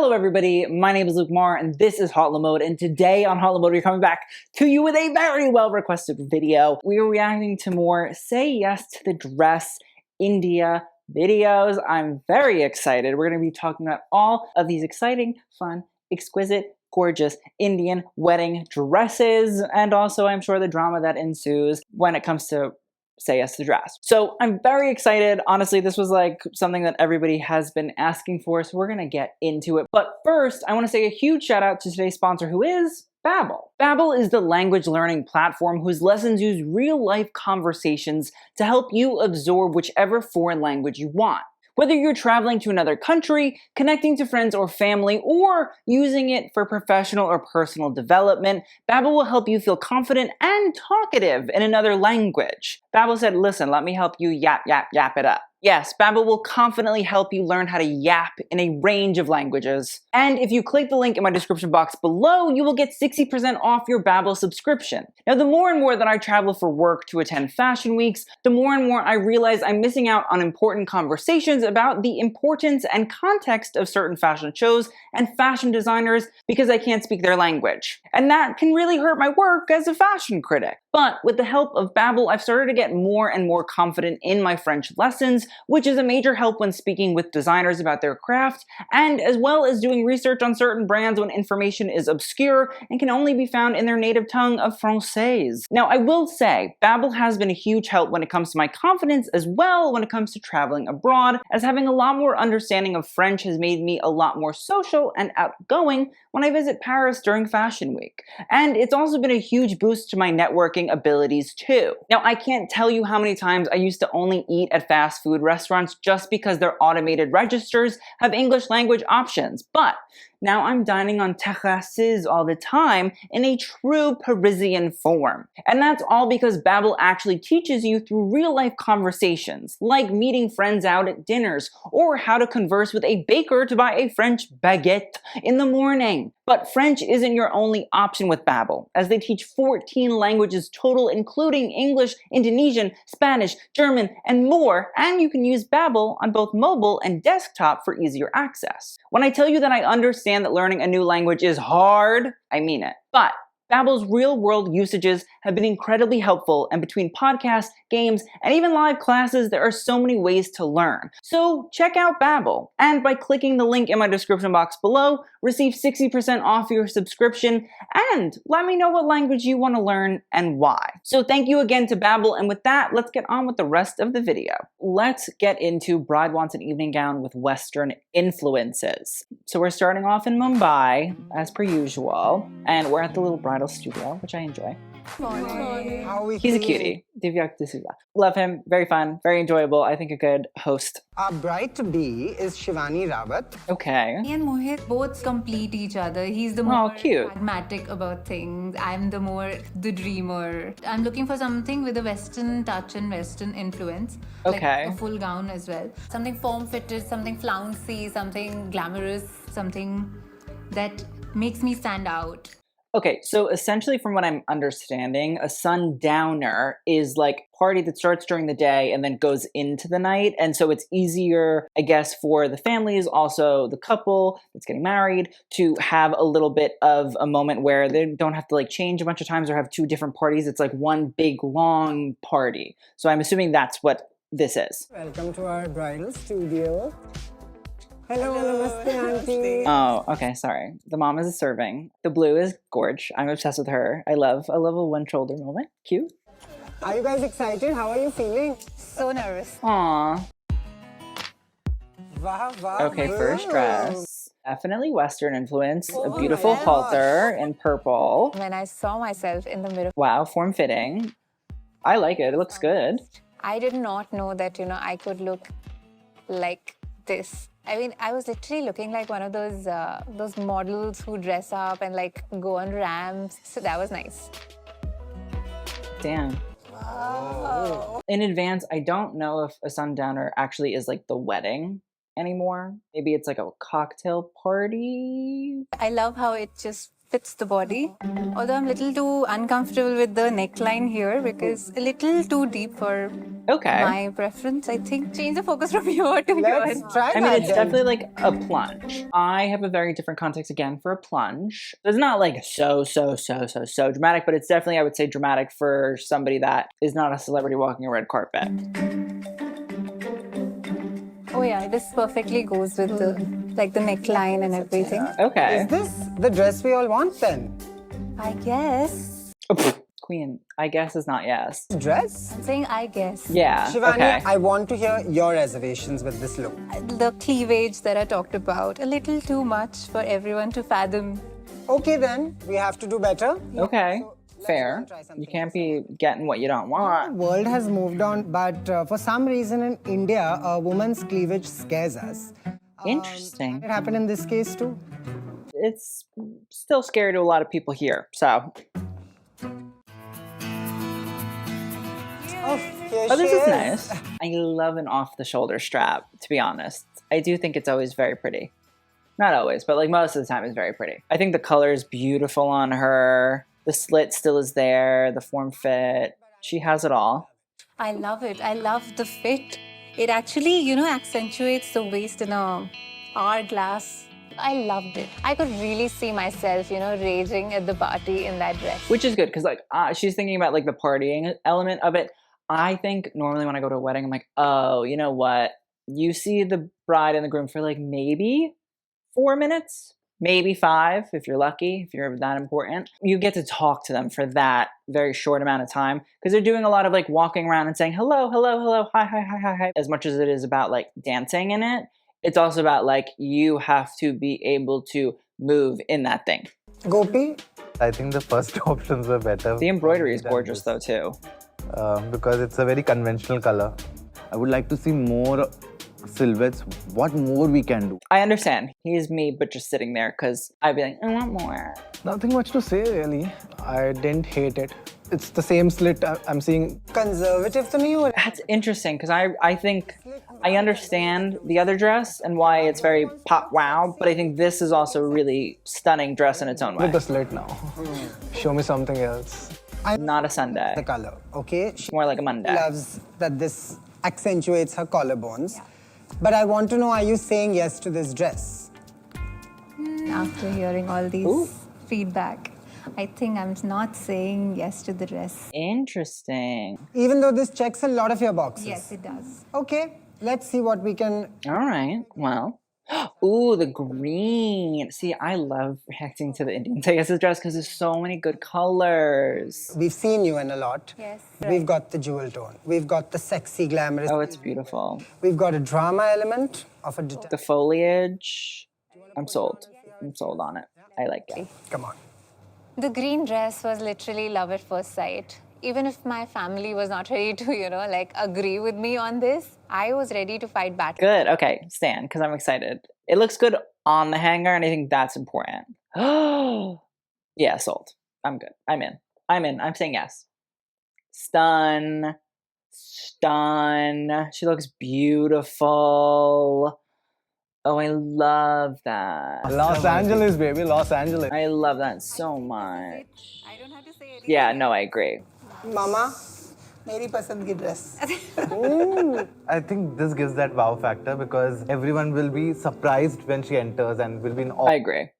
Hello everybody, my name is Luke Marr and this is HauteLeMode, and today on HauteLeMode we're coming back to you with a very well requested video. We are reacting to more Say Yes to the Dress India videos. I'm very excited. We're going to be talking about all of these exciting, fun, exquisite, gorgeous Indian wedding dresses, and also I'm sure the drama that ensues when it comes to Say Yes to the Dress. So I'm very excited. Honestly, this was like something that everybody has been asking for, so we're gonna get into it. But first, I wanna say a huge shout out to today's sponsor, who is Babbel. Babbel is the language learning platform whose lessons use real-life conversations to help you absorb whichever foreign language you want. Whether you're traveling to another country, connecting to friends or family, or using it for professional or personal development, Babbel will help you feel confident and talkative in another language. Babbel said, listen, let me help you yap it up. Yes, Babbel will confidently help you learn how to yap in a range of languages. And if you click the link in my description box below, you will get 60% off your Babbel subscription. Now, the more and more that I travel for work to attend fashion weeks, the more and more I realize I'm missing out on important conversations about the importance and context of certain fashion shows and fashion designers because I can't speak their language. And that can really hurt my work as a fashion critic. But with the help of Babbel, I've started to get more and more confident in my French lessons, which is a major help when speaking with designers about their craft, and as well as doing research on certain brands when information is obscure and can only be found in their native tongue of Française. Now, I will say, Babbel has been a huge help when it comes to my confidence as well when it comes to traveling abroad, as having a lot more understanding of French has made me a lot more social and outgoing when I visit Paris during Fashion Week. And it's also been a huge boost to my networking abilities too. Now, I can't tell you how many times I used to only eat at fast food restaurants just because their automated registers have English language options, but now I'm dining on terraces all the time in a true Parisian form. And that's all because Babbel actually teaches you through real-life conversations, like meeting friends out at dinners, or how to converse with a baker to buy a French baguette in the morning. But French isn't your only option with Babbel, as they teach 14 languages total, including English, Indonesian, Spanish, German, and more, and you can use Babbel on both mobile and desktop for easier access. When I tell you that I understand that learning a new language is hard, I mean it. But Babbel's real-world usages have been incredibly helpful, and between podcasts, games, and even live classes, there are so many ways to learn. So check out Babbel, and by clicking the link in my description box below, receive 60% off your subscription, and let me know what language you want to learn and why. So thank you again to Babbel, and with that, let's get on with the rest of the video. Let's get into Bride Wants an Evening Gown with Western influences. So we're starting off in Mumbai, as per usual, and we're at the little Bridal Studio, which I enjoy. Morning. He's a cutie. Divyak D'Souza. Love him. Very fun. Very enjoyable. I think a good host. Our bride-to-be is Shivani Rawat. Okay. Me and Mohit both complete each other. He's the more cute. pragmatic about things. I'm the dreamer. I'm looking for something with a Western touch and Western influence. Okay. Like a full gown as well. Something form-fitted, something flouncy, something glamorous, something that makes me stand out. Okay, so essentially from what I'm understanding, a sundowner is like a party that starts during the day and then goes into the night. And so it's easier, I guess, for the families, also the couple that's getting married, to have a little bit of a moment where they don't have to like change a bunch of times or have two different parties. It's like one big long party. So I'm assuming that's what this is. Welcome to our bridal studio. Hello, namaste, auntie. Oh, okay, sorry. The mom is serving. The blue is gorge. I'm obsessed with her. I love a one shoulder moment. Cute. Are you guys excited? How are you feeling? So nervous. Aww. Wow, wow. Okay, first dress. Definitely Western influence. A Oh beautiful my halter in purple. When I saw myself in the mirror, Wow, form-fitting. I like it. It looks good. I did not know that, I could look like this. I mean, I was literally looking like one of those models who dress up and like go on ramps. So that was nice. Damn. Wow. In advance, I don't know if a sundowner actually is like the wedding anymore. Maybe it's like a cocktail party. I love how it just fits the body. Although I'm a little too uncomfortable with the neckline here because a little too deep for my preference. I think change the focus from here to here. Let's try I that mean, it's then. definitely like a plunge. I have a very different context again for a plunge. It's not like so dramatic, but it's definitely, I would say, dramatic for somebody that is not a celebrity walking a red carpet. Oh yeah, this perfectly goes with the like the neckline and everything. Okay. Is this the dress we all want then? I guess. Queen, I guess is not yes. Dress? I'm saying I guess. Yeah, Shivani, okay. I want to hear your reservations with this look. The cleavage that I talked about, a little too much for everyone to fathom. Okay then, we have to do better. Okay, fair. go and try something You can't be getting what you don't want. The world has moved on, but for some reason in India, a woman's cleavage scares us. Interesting. It happened in this case too. It's still scary to a lot of people here, so. Oh, here Oh, this she is nice. I love an off-the-shoulder strap, to be honest. I do think it's always very pretty. Not always, but like most of the time it's very pretty. I think the color is beautiful on her. The slit still is there, the form fit. She has it all. I love it. I love the fit. It actually, you know, accentuates the waist in a hourglass. I loved it. I could really see myself, you know, raging at the party in that dress. Which is good, because like she's thinking about like the partying element of it. I think normally when I go to a wedding, I'm like, oh, you know what? You see the bride and the groom for like maybe 4 minutes, maybe 5 if you're lucky, if you're that important. You get to talk to them for that very short amount of time because they're doing a lot of like walking around and saying hello, hello, hello, hi, hi, hi, hi, hi. As much as it is about like dancing in it, it's also about like you have to be able to move in that thing. Gopi? I think the first options were better. The embroidery is gorgeous though too. Because it's a very conventional color. I would like to see more silhouettes. What more we can do? I understand. He's me, but just sitting there because I'd be like, I want more. Nothing much to say really. I didn't hate it. It's the same slit I'm seeing. Conservative to me? That's interesting because I think I understand the other dress and why it's very pop wow, but I think this is also a really stunning dress in its own way. Look at the slit now. Show me something else. Not a Sunday. The color, okay? She More like a Monday. loves that this accentuates her collarbones. But I want to know, are you saying yes to this dress? After hearing all these feedback, I think I'm not saying yes to the dress. Interesting. Even though this checks a lot of your boxes. Yes, it does. Okay, let's see what we can... All right. Well. Ooh, the green. See, I love reacting to the Indian Tejas dress because there's so many good colors. We've seen you in a lot. Yes. We've got the jewel tone. We've got the sexy, glamorous. Oh, it's beautiful. We've got a drama element of a detached. The foliage. I'm sold. I'm sold on it. I like it. Come on. The green dress was literally love at first sight. Even if my family was not ready to, you know, like agree with me on this, I was ready to fight back. Good. Okay, stand, because I'm excited. It looks good on the hanger, and I think that's important. Yeah, sold. I'm good. I'm in. I'm saying yes. Stun. She looks beautiful. Oh, I love that. Los Angeles, baby, Los Angeles. I love that so much. I don't have to say anything. Yeah, no, I agree. Mama, मेरी पसंद की dress. I think this gives that wow factor because everyone will be surprised when she enters and will be in awe. I agree.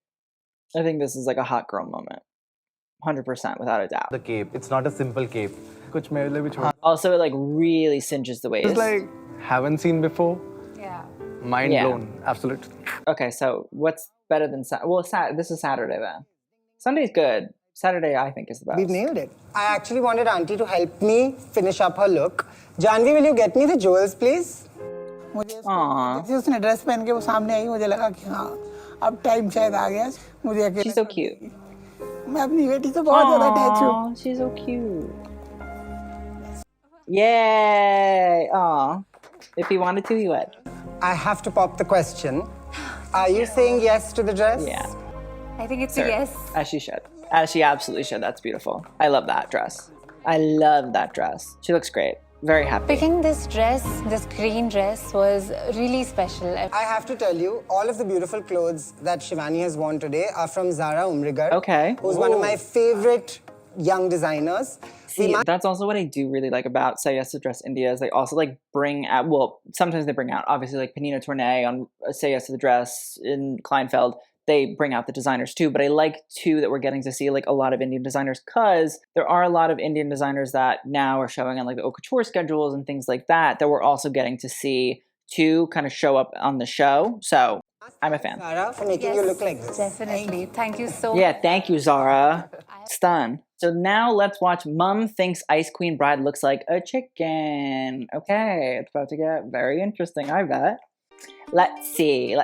I think this is like a hot girl moment. 100% without a doubt. The cape. It's not a simple cape. कुछ मेरे लिए भी छोड़. Also, it like really cinches the waist. It's like haven't seen before. Yeah. Mind Yeah. blown. Absolute. Okay, so what's better than Saturday? Well, this is Saturday then. Sunday's good. Saturday, I think, is the best. We've nailed it. I actually wanted Auntie to help me finish up her look. Janvi, will you get me the jewels, please? Aww. जैसे उसने dress पहन के वो सामने आई मुझे लगा कि हाँ अब टाइम शायद आ गया मुझे अकेले She's so cute. मैं अपनी बेटी से बहुत ज़्यादा अटैच हूँ Aw, she's so cute. Yay! Aw. If he wanted to, he would. I have to pop the question. Are you saying yes to the dress? Yeah. I think it's Sure. a yes. As she should. As she absolutely should. That's beautiful. I love that dress. I love that dress. She looks great. very happy. Picking this dress, this green dress, was really special. I have to tell you, all of the beautiful clothes that Shivani has worn today are from Zara Umrigar. Okay. Who's one of my favorite young designers. See, that's also what I do really like about Say Yes to Dress India is they also like bring out, well, sometimes they bring out, obviously like Panina Tournay on Say Yes to the Dress in Kleinfeld, they bring out the designers too, but I like too that we're getting to see like a lot of Indian designers because there are a lot of Indian designers that now are showing on like the haute couture schedules and things like that we're also getting to see to kind of show up on the show. So I'm a fan. Zara, for making you look like this. Definitely. Thank you so much. Yeah, thank you, Zara. Stun. So now let's watch Mum Thinks Ice Queen Bride Looks Like a Chicken. Okay, it's about to get very interesting, I bet. Let's see.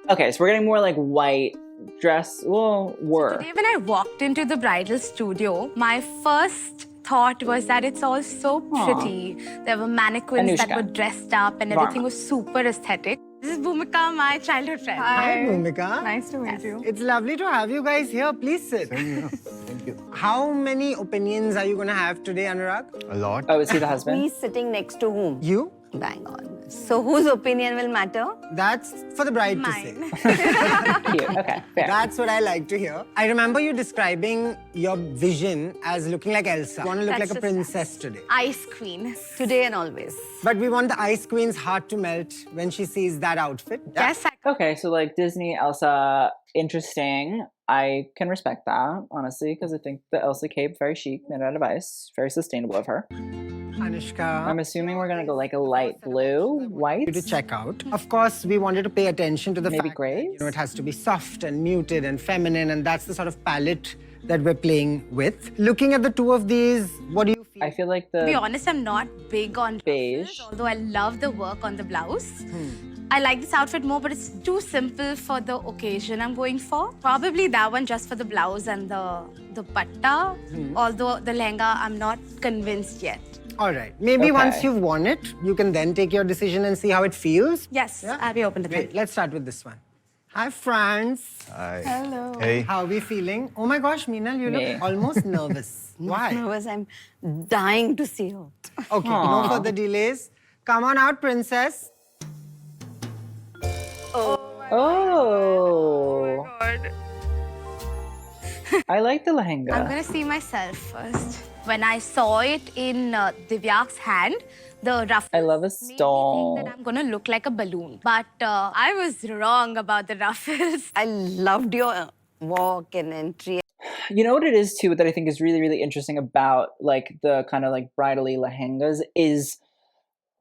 Okay, so we're getting more like white dress. Well, Today when I walked into the bridal studio, my first thought was that it's all so pretty. There were mannequins that Anushka. were dressed up and everything was super aesthetic. This is Bhumika, my childhood friend. Hi, Bhumika. Nice to meet you. It's lovely to have you guys here. Please sit. Thank you. How many opinions are you going to have today, Anurag? A lot. Oh, is he the husband? He's sitting next to whom? You? Bang on. So whose opinion will matter? That's for the bride to say. Mine. Cute. Okay, fair. That's what I like to hear. I remember you describing your vision as looking like Elsa. You want to look That's like a just princess today. Ice queen. Today and always. But we want the Ice Queen's heart to melt when she sees that outfit. Yes, Okay, so like Disney, Elsa, interesting. I can respect that, honestly, because I think the Elsa cape, very chic, made out of ice, very sustainable of her. Anushka, I'm assuming we're gonna go like a light blue, white. to check out. Of course, we wanted to pay attention to the Maybe fact grays? that, it has to be soft and muted and feminine, and that's the sort of palette that we're playing with. Looking at the two of these, what do you feel? I feel like to be the honest, I'm not big on beige. ruffles, although I love the work on the blouse. I like this outfit more, but it's too simple for the occasion I'm going for. Probably that one just for the blouse and the dupatta. Although the lehenga, I'm not convinced yet. All right. Maybe Okay. once you've worn it, you can then take your decision and see how it feels. Yes, I'll be open to that. Great. Let's start with this one. Hi, friends. Hi. Hello. Hey. How are we feeling? Oh my gosh, Meenal, you Me. look almost nervous. Why? Nervous, I'm dying to see her. Okay, no further delays. Come on out, princess. Oh. God. I like the I'm lehenga. gonna see myself first. When I saw it in Divyak's hand, the ruffles I love a made me think stole. that I'm gonna look like a balloon. But I was wrong about the ruffles. I loved your walk and entry. You know what it is too that I think is really, really interesting about like the kind of like bridally lehengas is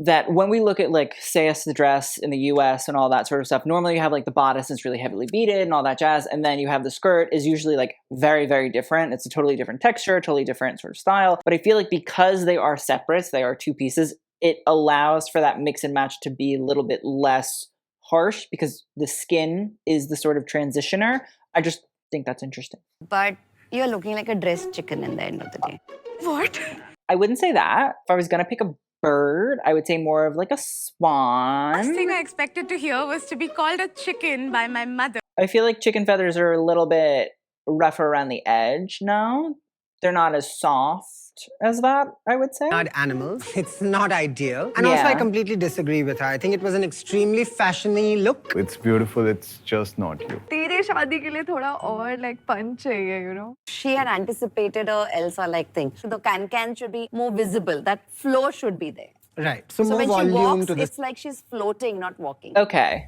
that when we look at like Say Yes to the Dress in the US and all that sort of stuff, normally you have like the bodice is really heavily beaded and all that jazz, and then you have the skirt is usually like very, very different. It's a totally different texture, totally different sort of style. But I feel like because they are separates, they are two pieces, it allows for that mix and match to be a little bit less harsh because the skin is the sort of transitioner. I just think that's interesting. But you're looking like a dressed chicken in the end of the day. What? I wouldn't say that. If I was gonna pick a bird, I would say more of like a First swan. thing I expected to hear was to be called a chicken by my mother. I feel like chicken feathers are a little bit rougher around the edge. No, they're not as soft as that, I would say. Not animals. It's not ideal. And also, I Yeah. completely disagree with her. I think it was an extremely fashiony look. It's beautiful, it's just not you. तेरे शादी के लिए थोड़ा और like punch चाहिए, you know. She had anticipated a Elsa-like thing. So the can should be more visible. That flow should be there. Right. So, So more when she volume walks, to this. it's like she's floating, not walking. Okay,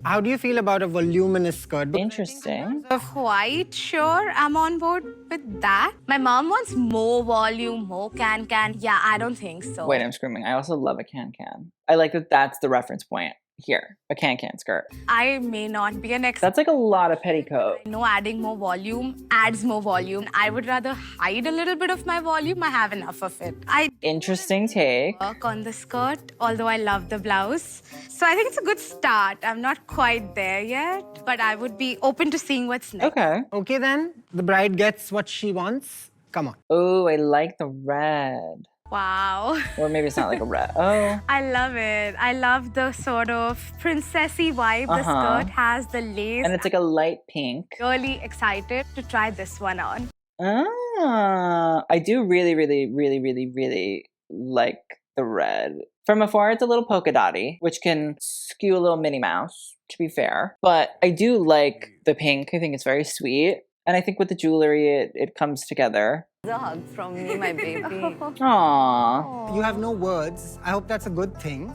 How do you feel about a voluminous skirt? interesting. Quite sure I'm on board with that. My mom wants more volume, more can. Yeah, I don't think so. Wait, I'm screaming. I also love a can-can. I like that that's the reference point here, a can-can skirt. I may not be an expert. That's like a lot of petticoat. I know adding more volume adds more volume. I would rather hide a little bit of my volume. I have enough of it. I Interesting take. work on the skirt, although I love the blouse. So I think it's a good start. I'm not quite there yet, but I would be open to seeing what's next. Okay. Okay, then. The bride gets what she wants. Come on. Oh, I like the red. Wow. Or maybe it's not like a red. Oh. I love it. I love the sort of princessy vibe the Uh-huh. skirt has, the lace. And it's like a light pink. Really excited to try this one on. I do really, really, really, really, really like the red. From afar, it's a little polka dotty, which can skew a little Minnie Mouse, to be fair. But I do like the pink. I think it's very sweet. And I think with the jewelry, it comes together. It's a hug from me, my baby. Aww. You have no words. I hope that's a good thing.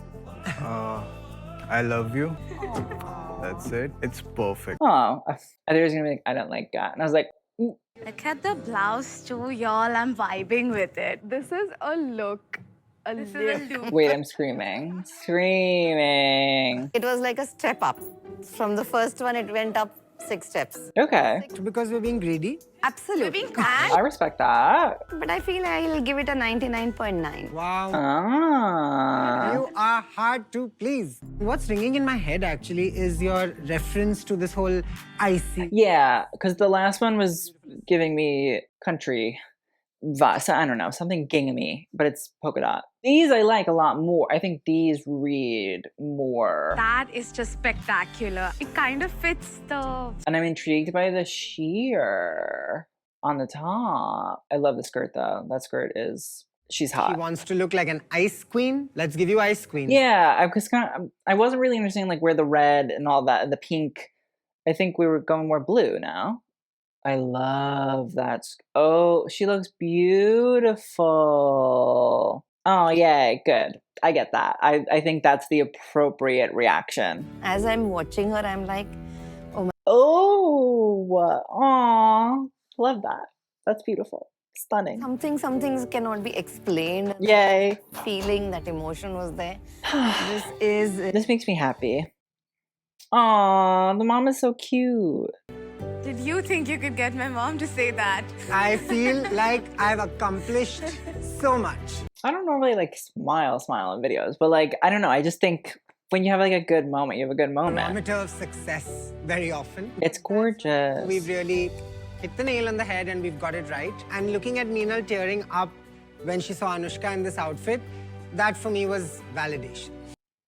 I love you. That's it. It's perfect. Oh, I thought he was gonna be like, I don't like that. And I was like, mm. Look at the blouse too, y'all. I'm vibing with it. This is a look. This is a look. Wait, I'm screaming. Screaming. It was like a step up. From the first one, it went up 6 steps. Okay. Because we're being greedy. Absolutely. I respect that. But I feel I'll give it a 99.9. Wow. Ah. You are hard to please. What's ringing in my head actually is your reference to this whole icy. Yeah, because the last one was giving me country vibe. So I don't know, something ginghamy, but it's polka dot. These I like a lot more. I think these read more. That is just spectacular. It kind of fits the... And I'm intrigued by the sheer on the top. I love the skirt though. That skirt is, she's He hot. wants to look like an ice queen. Let's give you ice queen. Yeah, I wasn't really understanding like where the red and all that, and the pink. I think we were going more blue now. I love that. Oh, she looks beautiful. Oh, yay, good. I get that. I think that's the appropriate reaction. As I'm watching her, I'm like, Oh, aw, love that. That's beautiful. Stunning. some things cannot be explained. Yay. Feeling that emotion was there. This This makes me happy. Aw, the mom is so cute. Did you think you could get my mom to say that? I feel like I've accomplished so much. I don't normally like smile in videos, but like, I don't know. I just think when you have like a good moment, you have a good moment. Barometer of success very often. It's gorgeous. We've really hit the nail on the head and we've got it right. And looking at Meenal tearing up when she saw Anushka in this outfit, that for me was validation.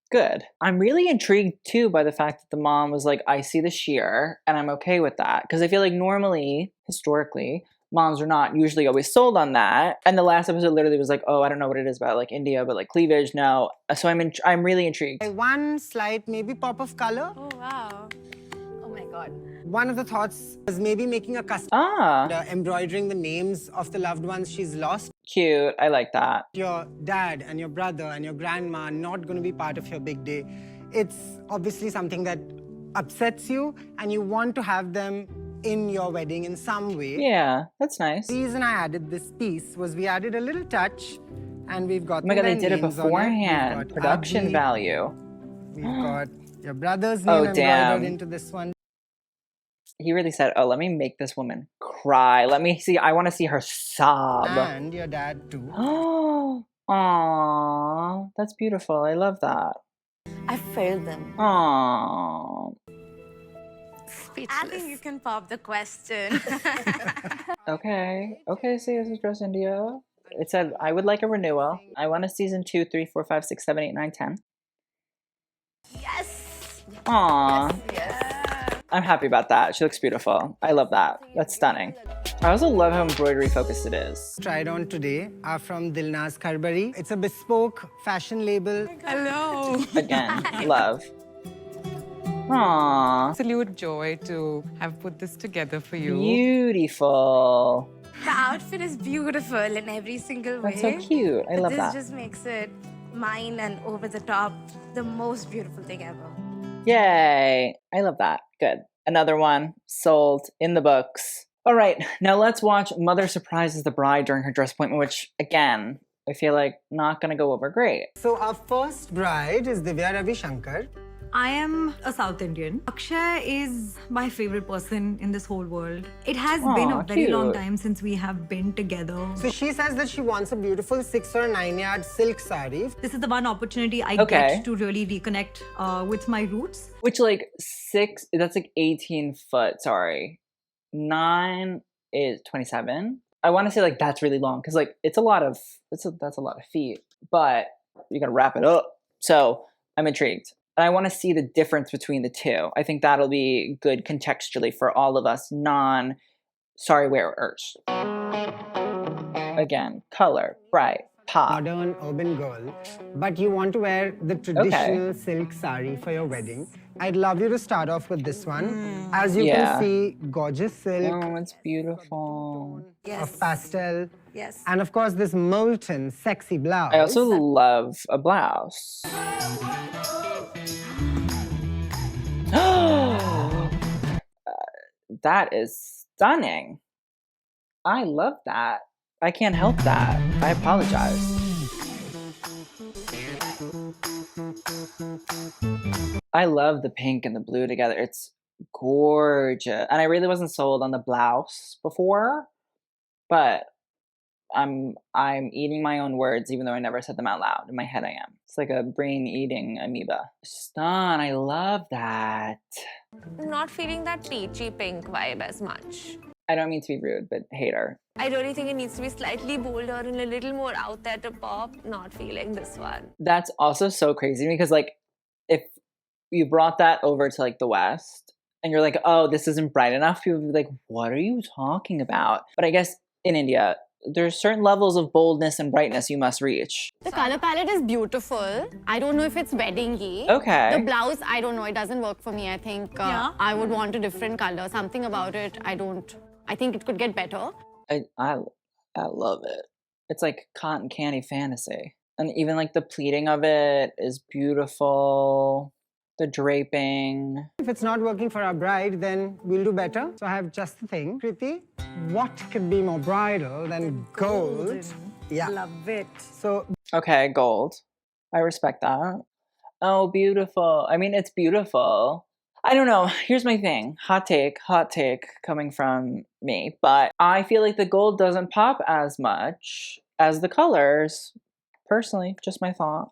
Good. I'm really intrigued too by the fact that the mom was like, I see the sheer and I'm okay with that. Because I feel like normally, historically, moms are not usually always sold on that. And the last episode literally was like, oh, I don't know what it is about like India, but like cleavage, no. So I'm really intrigued. One slight maybe pop of color. Oh, wow. oh my God. One of the thoughts was maybe making a custom, embroidering the names of the loved ones she's lost. Cute. I like that. Your dad and your brother and your grandma are not going to be part of your big day. It's obviously something that upsets you and you want to have them in your wedding in some way. Yeah, that's nice. The reason I added this piece was we added a little touch and we've got Oh my God, they their did it names on beforehand. We've got Production Abhi, value. We've got your brother's Oh, name damn. embroidered into this one. He really said, oh, let me make this woman cry. Let me see. I want to see her sob. And your dad too. Oh, aww, that's beautiful. I love that. I felt them. Aww. Speechless. I think you can pop the question. Okay. Okay, say this is Dress India. It said, I would like a renewal. I want a season 2, 3, 4, 5, 6, 7, 8, 9, 10. Yes. Aww. I'm happy about that. She looks beautiful. I love that. That's stunning. I also love how embroidery focused it is. Tried on today are from Dilnaz Kharbari. It's a bespoke fashion label. Hello. Again, love. Aww. Absolute joy to have put this together for you. Beautiful. The outfit is beautiful in every single way. That's so cute. I love this that. just makes it mine and over the top the most beautiful thing ever. Yay. I love that. Good. Another one sold in the books. All right, now let's watch Mother Surprises the Bride during her dress appointment, which, again, I feel like not going to go over great. So our first bride is Divya Ravi Shankar. I am a South Indian. Akshay is my favorite person in this whole world. It has been a very long time since we have been together. So she says that she wants a beautiful 6 or 9 yard silk sari. This is the one opportunity I get to really reconnect with my roots. Which, like, 6, that's like 18 foot, sorry. 9 is 27. I want to say, like, that's really long because, like, that's a lot of feet, but you got to wrap it up. So I'm intrigued. And I want to see the difference between the two. I think that'll be good contextually for all of us sari wearers. Again, color, bright, pop. Modern urban girl, but you want to wear the traditional silk sari for your wedding. I'd love you to start off with this one. As you can see, gorgeous silk. Oh, it's beautiful. Of pastel. Yes. And of course, this molten, sexy blouse. I also love a blouse. That is stunning. I love that. I can't help that. I apologize. I love the pink and the blue together. It's gorgeous. And I really wasn't sold on the blouse before, but I'm eating my own words even though I never said them out loud. In my head I am. It's like a brain-eating amoeba. Stun, I love that. I'm not feeling that peachy pink vibe as much. I don't mean to be rude, but hater. I really think it needs to be slightly bolder and a little more out there to pop. Not feeling this one. That's also so crazy because like if you brought that over to like the West and you're like, oh, this isn't bright enough, people would be like, what are you talking about? But I guess in India, there's certain levels of boldness and brightness you must reach. The color palette is beautiful. I don't know if it's wedding-y. Okay. The blouse, I don't know. It doesn't work for me. I think I would want a different color. Something about it, I think it could get better. I love it. It's like cotton candy fantasy. And even like the pleating of it is beautiful. The draping. If it's not working for our bride, then we'll do better. So I have just the thing. Kriti, what could be more bridal than gold? Yeah. Love it. So, Okay, gold. I respect that. Oh, beautiful. I mean, it's beautiful. I don't know. Here's my thing. Hot take coming from me. But I feel like the gold doesn't pop as much as the colors. Personally, just my thought.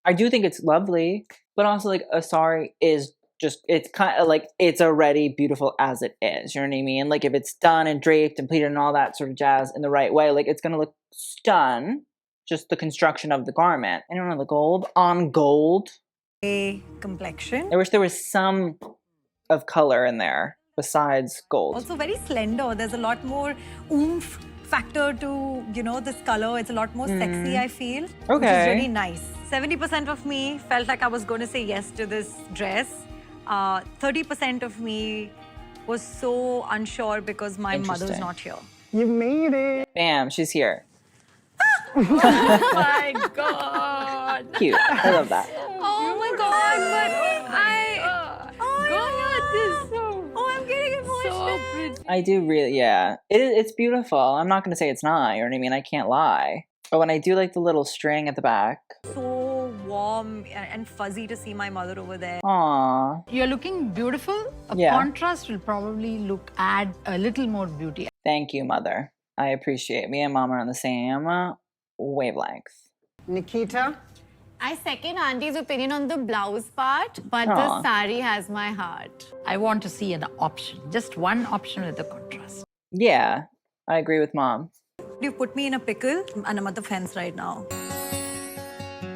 I do think it's lovely, but also like a sari is just, it's kind of like, it's already beautiful as it is. You know what I mean? Like if it's done and draped and pleated and all that sort of jazz in the right way, like it's going to look stun. Just the construction of the garment. I don't know, the gold on gold. A complexion. I wish there was some of color in there besides gold. Also very slender. There's a lot more oomph factor to, you know, this color. It's a lot more sexy, I feel. Which is really nice. 70% of me felt like I was going to say yes to this dress. 30% of me was so unsure because my mother's not here. you made it. Bam, she's here. Oh my god. Cute. I love that. Oh my god, but I'm getting emotional. so pretty. I do really, yeah. It's beautiful. I'm not going to say it's not, you know what I mean? I can't lie. Oh, and I do like the little string at the back. So warm and fuzzy to see my mother over there. Aww. You're looking beautiful. A contrast will probably add a little more beauty. Thank you, mother. I appreciate it. Me and mom are on the same wavelength. Nikita? I second Auntie's opinion on the blouse part, but the sari has my heart. I want to see an option. Just one option with the contrast. Yeah, I agree with mom. You put me in a pickle and I'm at the fence right now.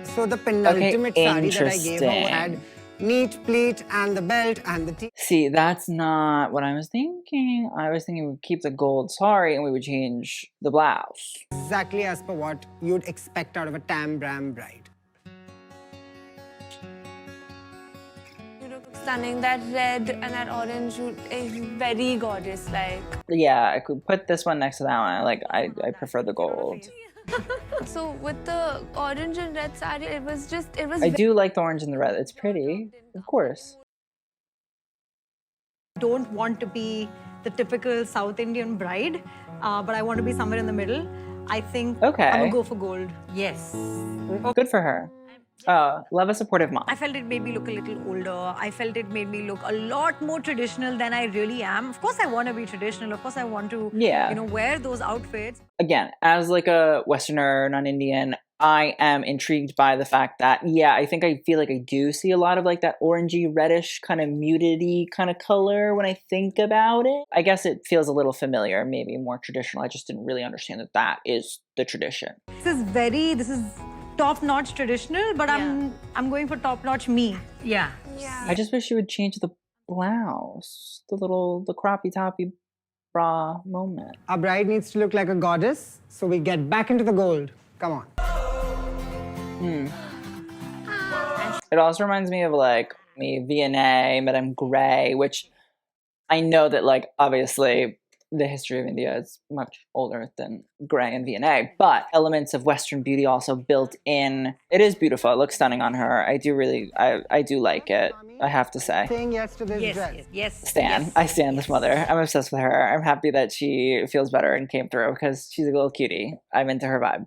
So the penultimate sari that I gave her had neat pleat and the belt and the tee. See, that's not what I was thinking. I was thinking we'd keep the gold sari and we would change the blouse. Exactly as per what you'd expect out of a tam bram bride. Stunning. That red and that orange is very gorgeous. Like, Yeah, I could put this one next to that one. Like, I prefer the gold. so with the orange and red sari, it was. I do like the orange and the red. It's pretty, of course. Don't want to be the typical South Indian bride, but I want to be somewhere in the middle. I think I'm gonna go for gold. Yes. Good for her. Love a supportive mom. I felt it made me look a little older. I felt it made me look a lot more traditional than I really am. Of course, I want to be traditional. Of course, I want to, you know, wear those outfits. Again, as like a Westerner, non-Indian, I am intrigued by the fact that, I feel like I do see a lot of like that orangey, reddish, kind of muted-y kind of color when I think about it. I guess it feels a little familiar, maybe more traditional. I just didn't really understand that that is the tradition. This is top-notch traditional, but I'm going for top-notch me. Yeah. I just wish you would change the blouse. The croppy toppy bra moment. Our bride needs to look like a goddess, so we get back into the gold. Come on. It also reminds me of like V&A, Madame Grey, which I know that like obviously the history of India is much older than Grey and V&A, but elements of Western beauty also built in. It is beautiful. It looks stunning on her. I do like it, I have to say. Saying yes to this dress. Stan. Yes, I stan this mother. I'm obsessed with her. I'm happy that she feels better and came through because she's a little cutie. I'm into her vibe.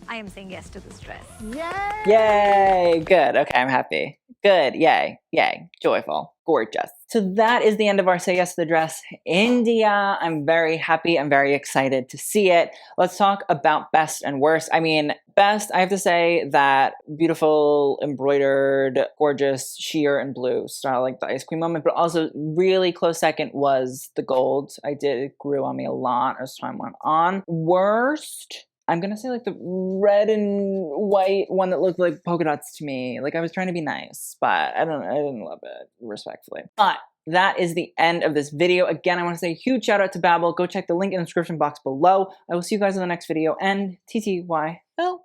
I am saying yes to this dress. Yay! Yay! Good. Okay, I'm happy. Good. Yay. Yay. Joyful. Gorgeous. So that is the end of our Say Yes to the Dress India. I'm very happy. I'm very excited to see it. Let's talk about best and worst. I mean, best, I have to say that beautiful, embroidered, gorgeous sheer and blue style, like the ice cream moment, but also really close second was the gold. It grew on me a lot as time went on. Worst, I'm gonna say like the red and white one that looked like polka dots to me. Like I was trying to be nice, but I didn't love it, respectfully. But that is the end of this video. Again, I want to say a huge shout out to Babbel. Go check the link in the description box below. I will see you guys in the next video, and TTYL.